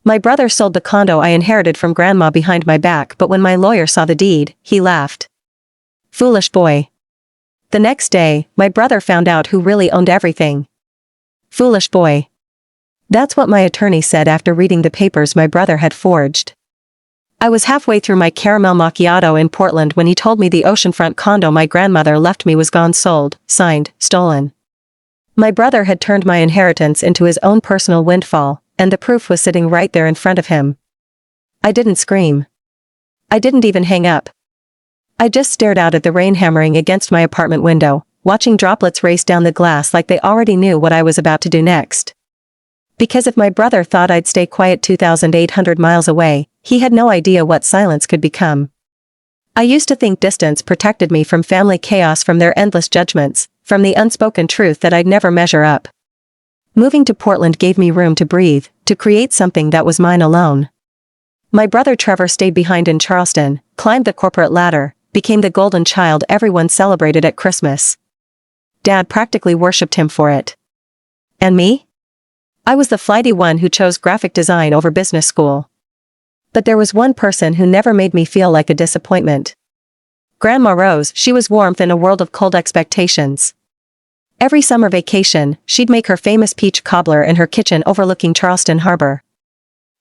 My brother sold the condo I inherited from Grandma behind my back, but when my lawyer saw the deed, he laughed. Foolish boy. The next day, my brother found out who really owned everything. Foolish boy. That's what my attorney said after reading the papers my brother had forged. I was halfway through my caramel macchiato in Portland when he told me the oceanfront condo my grandmother left me was gone, sold, signed, stolen. My brother had turned my inheritance into his own personal windfall, and the proof was sitting right there in front of him. I didn't scream. I didn't even hang up. I just stared out at the rain hammering against my apartment window, watching droplets race down the glass like they already knew what I was about to do next. Because if my brother thought I'd stay quiet 2,800 miles away, he had no idea what silence could become. I used to think distance protected me from family chaos, from their endless judgments, from the unspoken truth that I'd never measure up. Moving to Portland gave me room to breathe, to create something that was mine alone. My brother Trevor stayed behind in Charleston, climbed the corporate ladder, became the golden child everyone celebrated at Christmas. Dad practically worshipped him for it. And me? I was the flighty one who chose graphic design over business school. But there was one person who never made me feel like a disappointment. Grandma Rose. She was warmth in a world of cold expectations. Every summer vacation, she'd make her famous peach cobbler in her kitchen overlooking Charleston Harbor.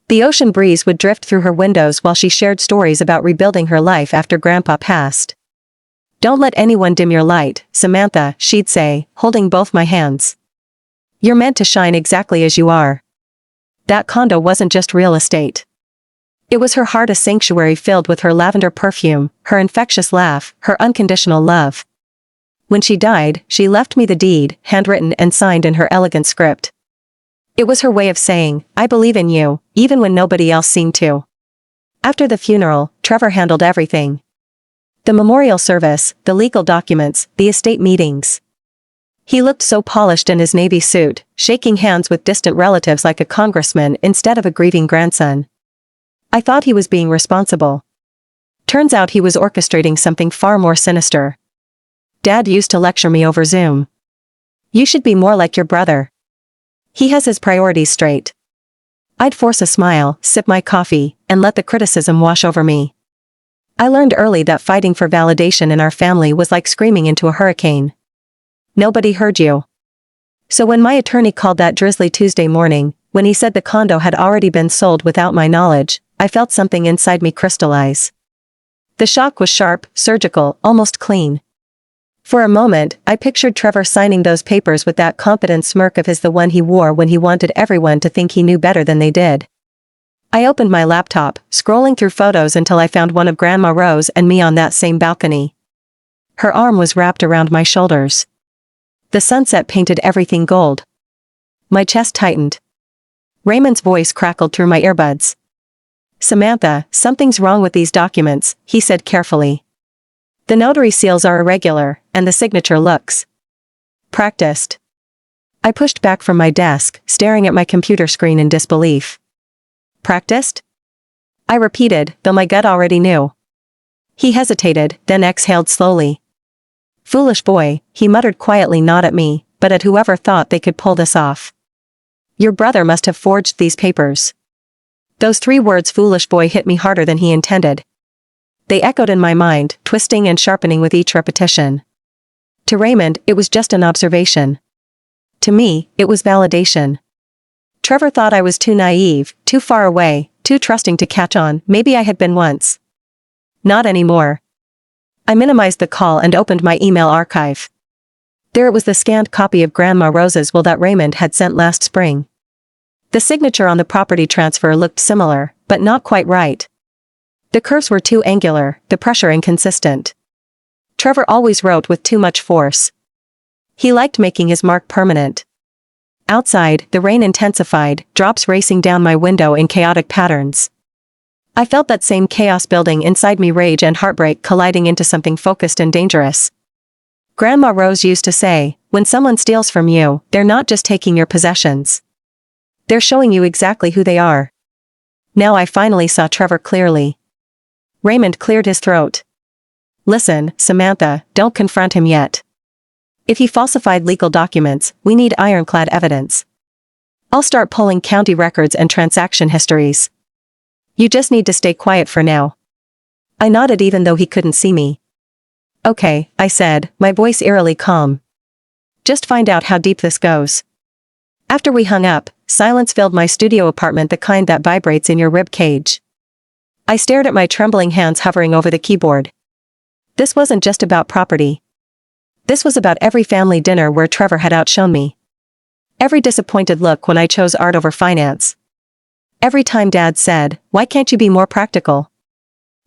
The ocean breeze would drift through her windows while she shared stories about rebuilding her life after Grandpa passed. "Don't let anyone dim your light, Samantha," she'd say, holding both my hands. "You're meant to shine exactly as you are." That condo wasn't just real estate. It was her heart, a sanctuary filled with her lavender perfume, her infectious laugh, her unconditional love. When she died, she left me the deed, handwritten and signed in her elegant script. It was her way of saying, "I believe in you," even when nobody else seemed to. After the funeral, Trevor handled everything. The memorial service, the legal documents, the estate meetings. He looked so polished in his navy suit, shaking hands with distant relatives like a congressman instead of a grieving grandson. I thought he was being responsible. Turns out he was orchestrating something far more sinister. Dad used to lecture me over Zoom. "You should be more like your brother. He has his priorities straight." I'd force a smile, sip my coffee, and let the criticism wash over me. I learned early that fighting for validation in our family was like screaming into a hurricane. Nobody heard you. So when my attorney called that drizzly Tuesday morning, when he said the condo had already been sold without my knowledge, I felt something inside me crystallize. The shock was sharp, surgical, almost clean. For a moment, I pictured Trevor signing those papers with that confident smirk of his, the one he wore when he wanted everyone to think he knew better than they did. I opened my laptop, scrolling through photos until I found one of Grandma Rose and me on that same balcony. Her arm was wrapped around my shoulders. The sunset painted everything gold. My chest tightened. Raymond's voice crackled through my earbuds. "Samantha, something's wrong with these documents," he said carefully. "The notary seals are irregular, and the signature looks practiced." I pushed back from my desk, staring at my computer screen in disbelief. "Practiced?" I repeated, though my gut already knew. He hesitated, then exhaled slowly. "Foolish boy," he muttered quietly, not at me, but at whoever thought they could pull this off. "Your brother must have forged these papers." Those 3 words, foolish boy, hit me harder than he intended. They echoed in my mind, twisting and sharpening with each repetition. To Raymond, it was just an observation. To me, it was validation. Trevor thought I was too naive, too far away, too trusting to catch on. Maybe I had been once. Not anymore. I minimized the call and opened my email archive. There it was, the scanned copy of Grandma Rose's will that Raymond had sent last spring. The signature on the property transfer looked similar, but not quite right. The curves were too angular, the pressure inconsistent. Trevor always wrote with too much force. He liked making his mark permanent. Outside, the rain intensified, drops racing down my window in chaotic patterns. I felt that same chaos building inside me, rage and heartbreak colliding into something focused and dangerous. Grandma Rose used to say, when someone steals from you, they're not just taking your possessions. They're showing you exactly who they are. Now I finally saw Trevor clearly. Raymond cleared his throat. "Listen, Samantha, don't confront him yet. If he falsified legal documents, we need ironclad evidence. I'll start pulling county records and transaction histories. You just need to stay quiet for now. I nodded even though he couldn't see me. Okay, I said, my voice eerily calm. Just find out how deep this goes. After we hung up, silence filled my studio apartment, the kind that vibrates in your rib cage. I stared at my trembling hands hovering over the keyboard. This wasn't just about property. This was about every family dinner where Trevor had outshone me. Every disappointed look when I chose art over finance. Every time Dad said, "Why can't you be more practical?"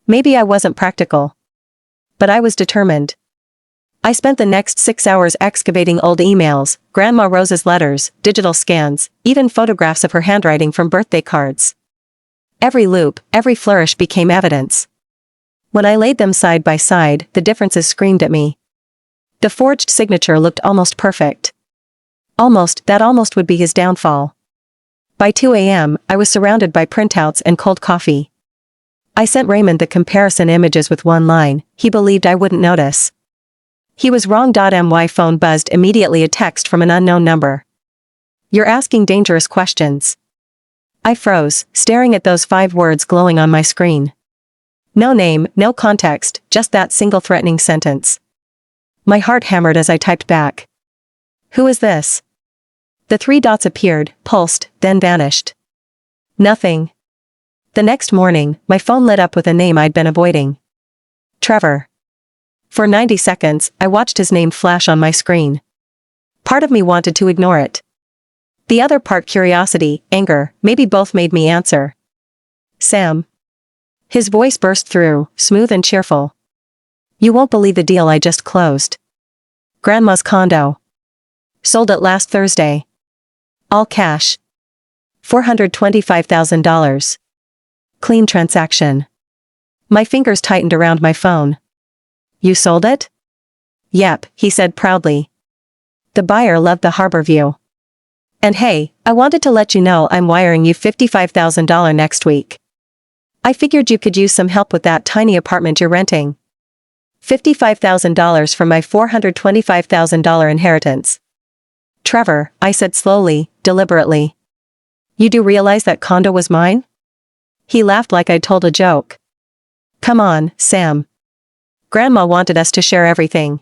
Maybe I wasn't practical. But I was determined. I spent the next 6 hours excavating old emails, Grandma Rose's letters, digital scans, even photographs of her handwriting from birthday cards. Every loop, every flourish became evidence. When I laid them side by side, the differences screamed at me. The forged signature looked almost perfect. That almost would be his downfall. By 2 a.m., I was surrounded by printouts and cold coffee. I sent Raymond the comparison images with one line. He believed I wouldn't notice. He was wrong. My phone buzzed immediately, a text from an unknown number. "You're asking dangerous questions." I froze, staring at those 5 words glowing on my screen. No name, no context, just that single threatening sentence. My heart hammered as I typed back. "Who is this?" The 3 dots appeared, pulsed, then vanished. Nothing. The next morning, my phone lit up with a name I'd been avoiding. Trevor. For 90 seconds, I watched his name flash on my screen. Part of me wanted to ignore it. The other part, curiosity, anger, maybe both, made me answer. "Sam." His voice burst through, smooth and cheerful. "You won't believe the deal I just closed. Grandma's condo. Sold it last Thursday. All cash. $425,000. Clean transaction." My fingers tightened around my phone. "You sold it?" "Yep," he said proudly. "The buyer loved the harbor view. And hey, I wanted to let you know I'm wiring you $55,000 next week. I figured you could use some help with that tiny apartment you're renting. $55,000 from my $425,000 inheritance." "Trevor," I said slowly, deliberately. "You do realize that condo was mine?" He laughed like I'd told a joke. "Come on, Sam. Grandma wanted us to share everything.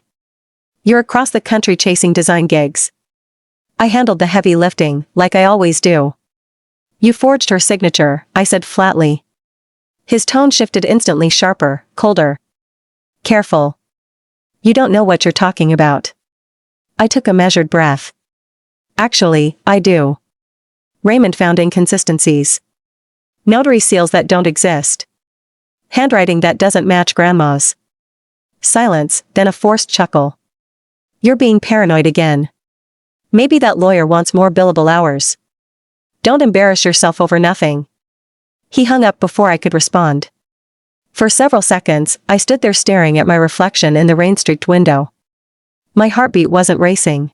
You're across the country chasing design gigs. I handled the heavy lifting, like I always do." "You forged her signature," I said flatly. His tone shifted instantly, sharper, colder. "Careful. You don't know what you're talking about." I took a measured breath. "Actually, I do. Raymond found inconsistencies. Notary seals that don't exist. Handwriting that doesn't match Grandma's." Silence, then a forced chuckle. "You're being paranoid again. Maybe that lawyer wants more billable hours. Don't embarrass yourself over nothing." He hung up before I could respond. For several seconds, I stood there staring at my reflection in the rain-streaked window. My heartbeat wasn't racing.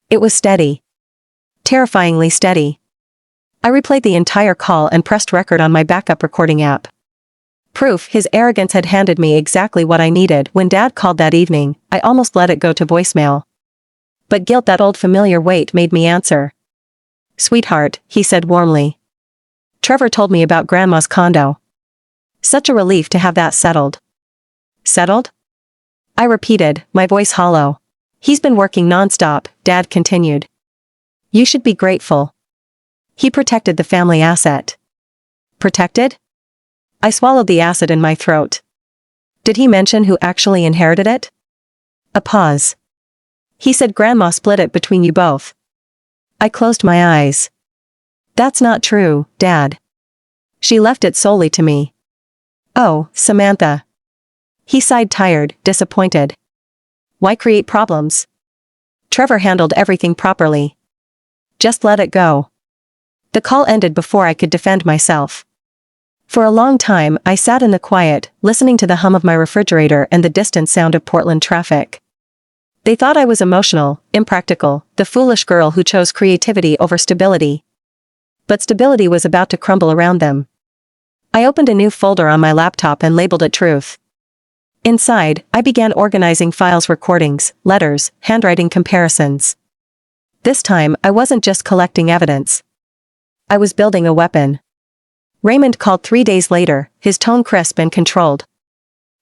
It was steady. Terrifyingly steady. I replayed the entire call and pressed record on my backup recording app. Proof his arrogance had handed me exactly what I needed. When Dad called that evening, I almost let it go to voicemail. But guilt, that old familiar weight, made me answer. "Sweetheart," he said warmly. "Trevor told me about Grandma's condo. Such a relief to have that settled." "Settled?" I repeated, my voice hollow. "He's been working nonstop," Dad continued. "You should be grateful. He protected the family asset." "Protected?" I swallowed the acid in my throat. "Did he mention who actually inherited it?" A pause. "He said Grandma split it between you both." I closed my eyes. "That's not true, Dad. She left it solely to me." "Oh, Samantha." He sighed, tired, disappointed. "Why create problems? Trevor handled everything properly. Just let it go." The call ended before I could defend myself. For a long time, I sat in the quiet, listening to the hum of my refrigerator and the distant sound of Portland traffic. They thought I was emotional, impractical, the foolish girl who chose creativity over stability. But stability was about to crumble around them. I opened a new folder on my laptop and labeled it Truth. Inside, I began organizing files, recordings, letters, handwriting comparisons. This time, I wasn't just collecting evidence. I was building a weapon. Raymond called 3 days later, his tone crisp and controlled.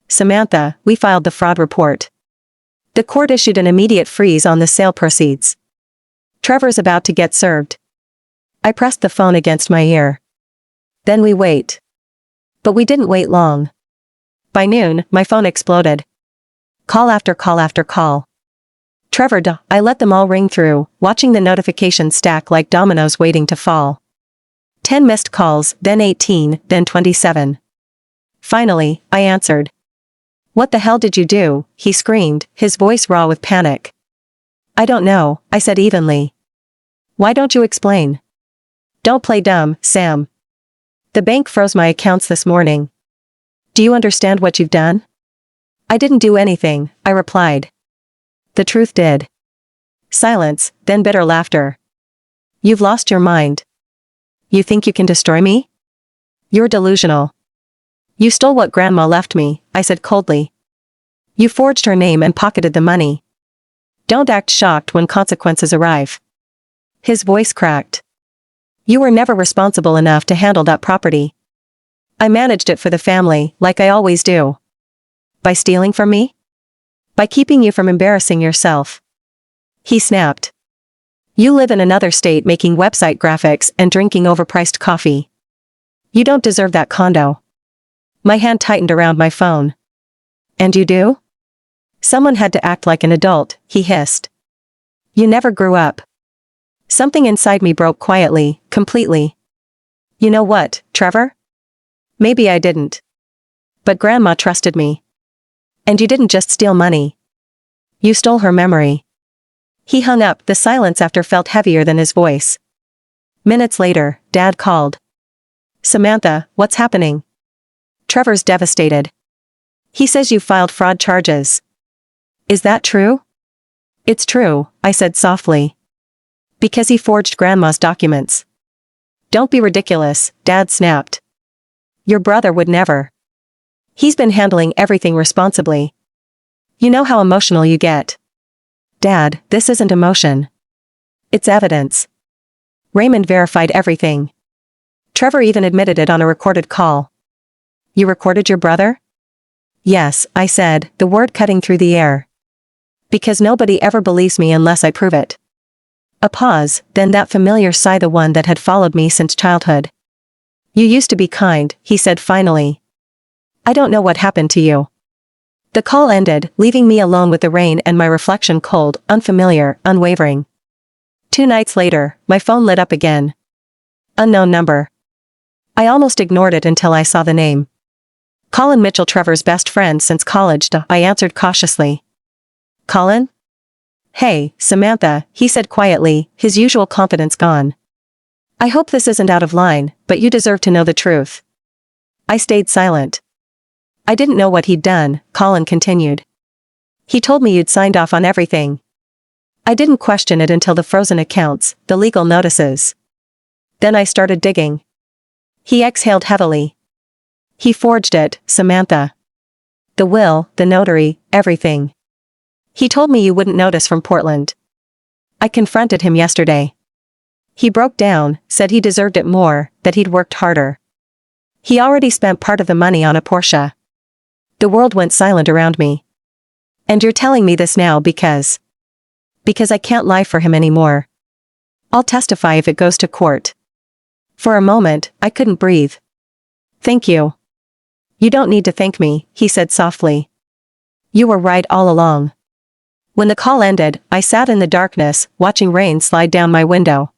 Samantha, we filed the fraud report. The court issued an immediate freeze on the sale proceeds. Trevor's about to get served. I pressed the phone against my ear. Then we wait. But we didn't wait long. By noon, my phone exploded. Call after call after call. Trevor, I let them all ring through, watching the notifications stack like dominoes waiting to fall. 10 missed calls, then 18, then 27. Finally, I answered. What the hell did you do? He screamed, his voice raw with panic. I don't know, I said evenly. Why don't you explain? Don't play dumb, Sam. The bank froze my accounts this morning. Do you understand what you've done? I didn't do anything, I replied. The truth did. Silence, then bitter laughter. You've lost your mind. You think you can destroy me? You're delusional. You stole what Grandma left me, I said coldly. You forged her name and pocketed the money. Don't act shocked when consequences arrive. His voice cracked. You were never responsible enough to handle that property. I managed it for the family, like I always do. By stealing from me? By keeping you from embarrassing yourself. He snapped. You live in another state making website graphics and drinking overpriced coffee. You don't deserve that condo. My hand tightened around my phone. And you do? Someone had to act like an adult, he hissed. You never grew up. Something inside me broke quietly, completely. You know what, Trevor? Maybe I didn't. But Grandma trusted me. And you didn't just steal money. You stole her memory. He hung up, the silence after felt heavier than his voice. Minutes later, Dad called. Samantha, what's happening? Trevor's devastated. He says you filed fraud charges. Is that true? It's true, I said softly. Because he forged Grandma's documents. Don't be ridiculous, Dad snapped. Your brother would never. He's been handling everything responsibly. You know how emotional you get. Dad, this isn't emotion. It's evidence. Raymond verified everything. Trevor even admitted it on a recorded call. You recorded your brother? Yes, I said, the word cutting through the air. Because nobody ever believes me unless I prove it. A pause, then that familiar sigh, the one that had followed me since childhood. You used to be kind, he said finally. I don't know what happened to you. The call ended, leaving me alone with the rain and my reflection, cold, unfamiliar, unwavering. 2 nights later, my phone lit up again. Unknown number. I almost ignored it until I saw the name. Colin Mitchell, Trevor's best friend since college. I answered cautiously. Colin? Hey, Samantha, he said quietly, his usual confidence gone. I hope this isn't out of line, but you deserve to know the truth. I stayed silent. I didn't know what he'd done, Colin continued. He told me you'd signed off on everything. I didn't question it until the frozen accounts, the legal notices. Then I started digging. He exhaled heavily. He forged it, Samantha. The will, the notary, everything. He told me you wouldn't notice from Portland. I confronted him yesterday. He broke down, said he deserved it more, that he'd worked harder. He already spent part of the money on a Porsche. The world went silent around me. And you're telling me this now because I can't lie for him anymore. I'll testify if it goes to court. For a moment, I couldn't breathe. Thank you. You don't need to thank me, he said softly. You were right all along. When the call ended, I sat in the darkness, watching rain slide down my window.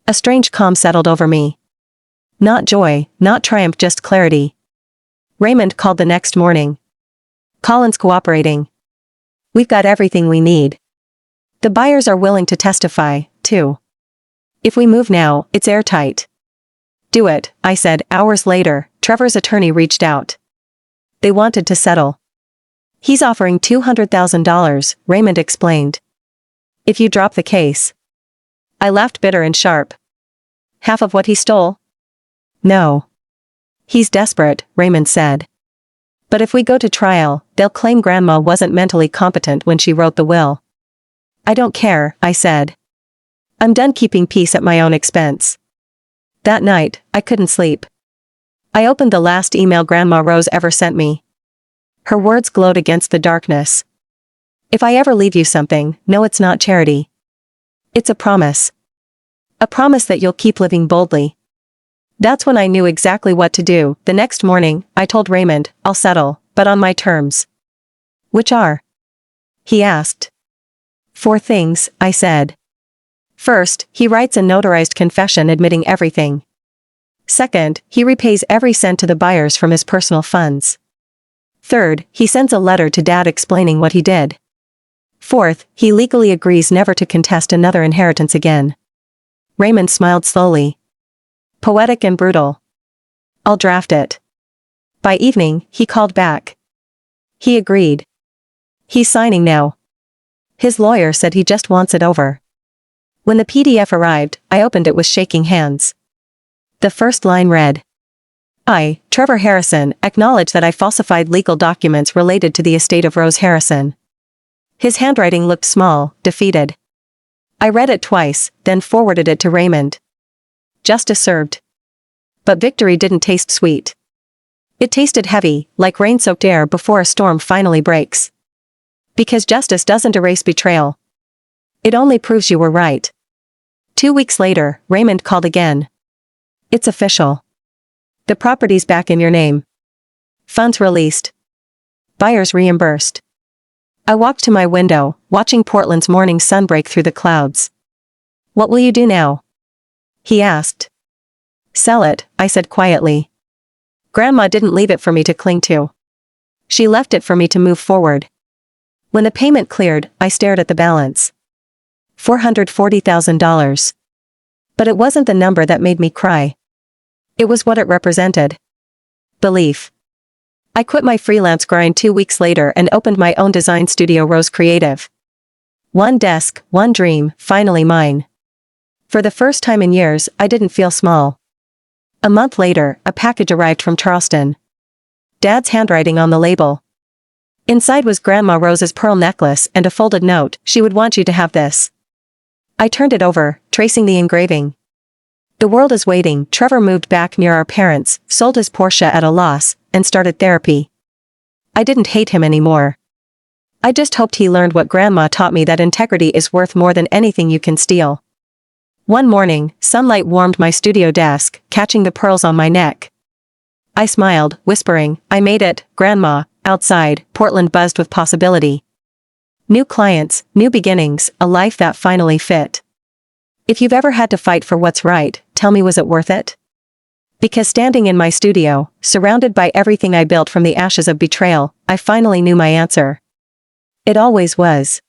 A strange calm settled over me. Not joy, not triumph, just clarity. Raymond called the next morning. Colin's cooperating. We've got everything we need. The buyers are willing to testify, too. If we move now, it's airtight. Do it, I said. Hours later, Trevor's attorney reached out. They wanted to settle. He's offering $200,000, Raymond explained. If you drop the case. I laughed, bitter and sharp. Half of what he stole? No. He's desperate, Raymond said. But if we go to trial, they'll claim Grandma wasn't mentally competent when she wrote the will. I don't care, I said. I'm done keeping peace at my own expense. That night, I couldn't sleep. I opened the last email Grandma Rose ever sent me. Her words glowed against the darkness. If I ever leave you something, know it's not charity. It's a promise. A promise that you'll keep living boldly. That's when I knew exactly what to do. The next morning, I told Raymond, I'll settle, but on my terms. Which are? He asked. 4 things, I said. First, he writes a notarized confession admitting everything. Second, he repays every cent to the buyers from his personal funds. Third, he sends a letter to Dad explaining what he did. Fourth, he legally agrees never to contest another inheritance again. Raymond smiled slowly. Poetic and brutal. I'll draft it. By evening, he called back. He agreed. He's signing now. His lawyer said he just wants it over. When the PDF arrived, I opened it with shaking hands. The first line read, I, Trevor Harrison, acknowledge that I falsified legal documents related to the estate of Rose Harrison. His handwriting looked small, defeated. I read it twice, then forwarded it to Raymond. Justice served. But victory didn't taste sweet. It tasted heavy, like rain-soaked air before a storm finally breaks. Because justice doesn't erase betrayal. It only proves you were right. 2 weeks later, Raymond called again. It's official. The property's back in your name. Funds released. Buyers reimbursed. I walked to my window, watching Portland's morning sun break through the clouds. What will you do now? He asked. Sell it, I said quietly. Grandma didn't leave it for me to cling to. She left it for me to move forward. When the payment cleared, I stared at the balance. $440,000. But it wasn't the number that made me cry. It was what it represented. Belief. I quit my freelance grind 2 weeks later and opened my own design studio, Rose Creative. One desk, one dream, finally mine. For the first time in years, I didn't feel small. A month later, a package arrived from Charleston. Dad's handwriting on the label. Inside was Grandma Rose's pearl necklace and a folded note, she would want you to have this. I turned it over, tracing the engraving. The world is waiting. Trevor moved back near our parents, sold his Porsche at a loss, and started therapy. I didn't hate him anymore. I just hoped he learned what Grandma taught me, that integrity is worth more than anything you can steal. One morning, sunlight warmed my studio desk, catching the pearls on my neck. I smiled, whispering, I made it, Grandma. Outside, Portland buzzed with possibility. New clients, new beginnings, a life that finally fit. If you've ever had to fight for what's right, tell me, was it worth it? Because standing in my studio, surrounded by everything I built from the ashes of betrayal, I finally knew my answer. It always was.